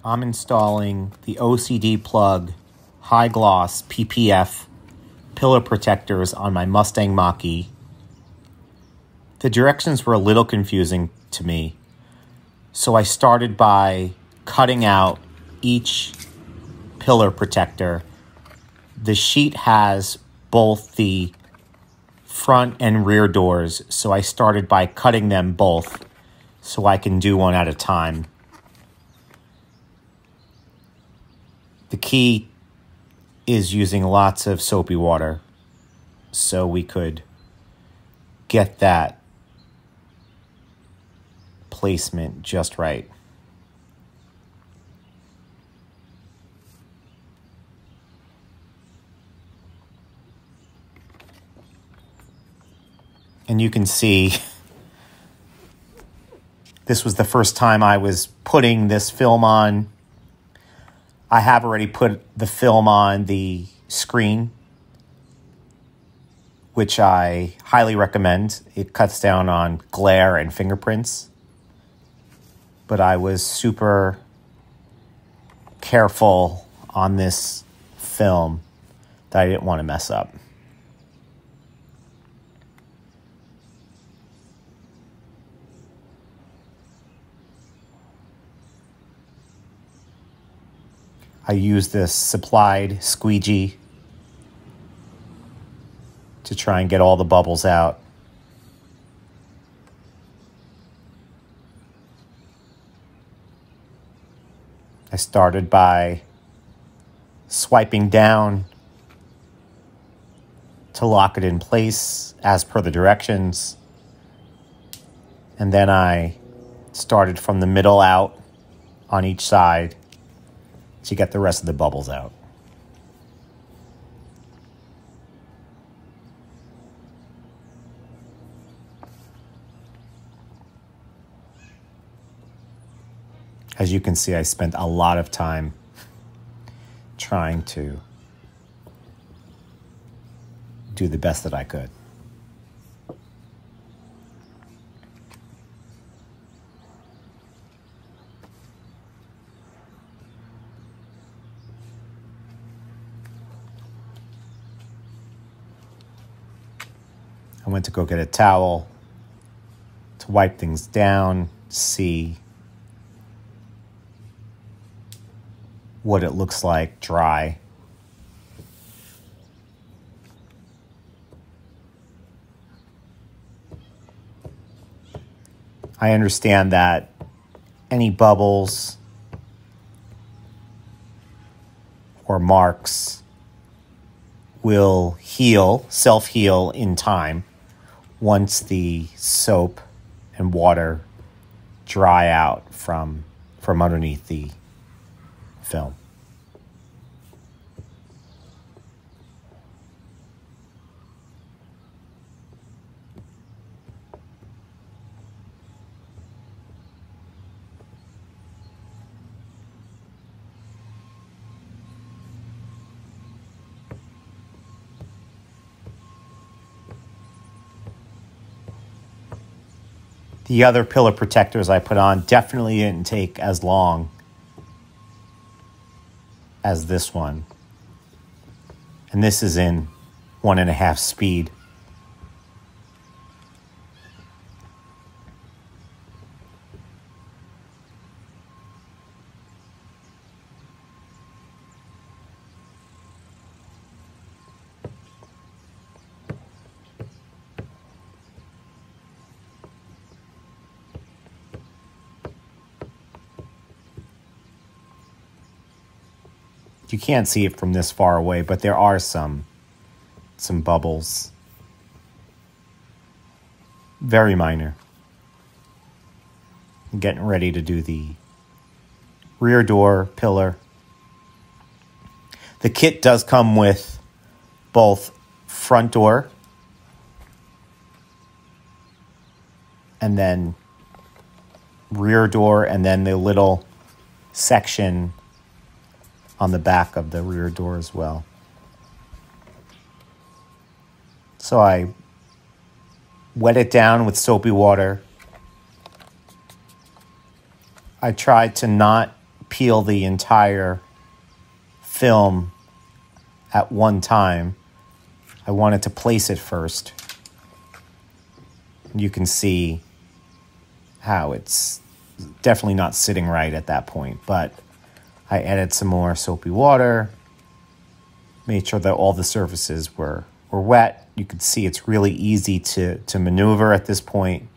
I'm installing the OCD plug high gloss PPF pillar protectors on my Mustang Mach E. The directions were a little confusing to me, so I started by cutting out each pillar protector. The sheet has both the front and rear doors, so I started by cutting them both so I can do one at a time. The key is using lots of soapy water so we could get that placement just right. And you can see this was the first time I was putting this film on. I have already put the film on the screen, which I highly recommend. It cuts down on glare and fingerprints. But I was super careful on this film that I didn't want to mess up. I use this supplied squeegee to try and get all the bubbles out. I started by swiping down to lock it in place as per the directions. And then I started from the middle out on each side to get the rest of the bubbles out. As you can see, I spent a lot of time trying to do the best that I could. I went to go get a towel to wipe things down, see what it looks like dry. I understand that any bubbles or marks will heal, self-heal in time once the soap and water dry out from underneath the film. The other pillar protectors I put on definitely didn't take as long as this one. And this is in 1.5 speed. You can't see it from this far away, but there are some bubbles. Very minor. I'm getting ready to do the rear door pillar. The kit does come with both front door and then rear door, and then the little section on the back of the rear door as well. So I wet it down with soapy water. I tried to not peel the entire film at one time. I wanted to place it first. You can see how it's definitely not sitting right at that point, but I added some more soapy water, made sure that all the surfaces were wet. You could see it's really easy to maneuver at this point.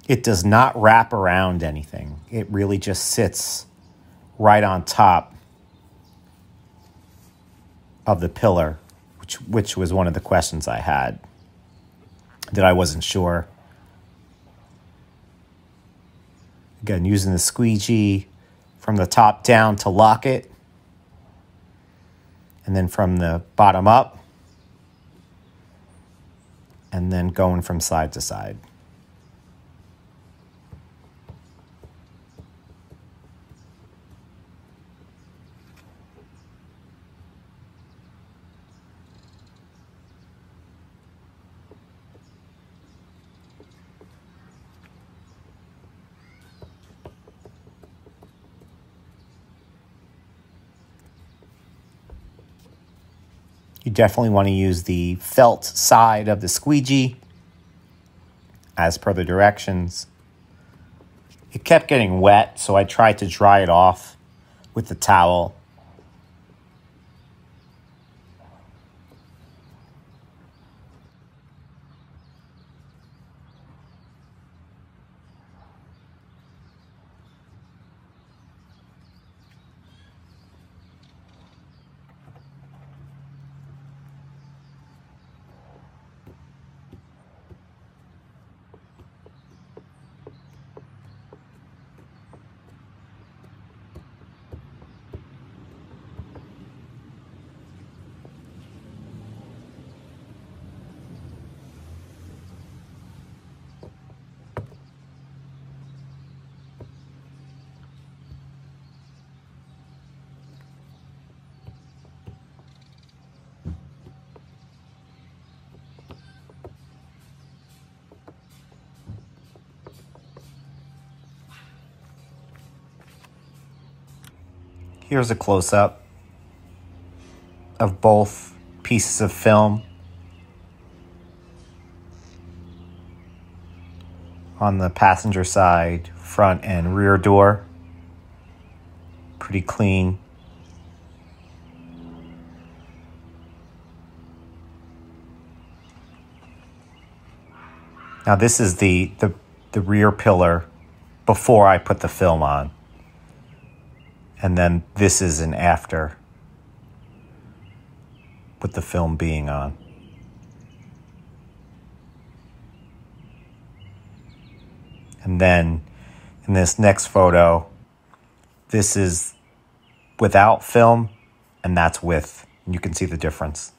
It does not wrap around anything. It really just sits right on top of the pillar, which was one of the questions I had, that I wasn't sure. Again, using the squeegee from the top down to lock it, and then from the bottom up, and then going from side to side. You definitely want to use the felt side of the squeegee as per the directions. It kept getting wet, so I tried to dry it off with the towel. Here's a close-up of both pieces of film on the passenger side, front and rear door. Pretty clean. Now this is the rear pillar before I put the film on. And then this is an after with the film being on. And then in this next photo, this is without film and that's with. And you can see the difference.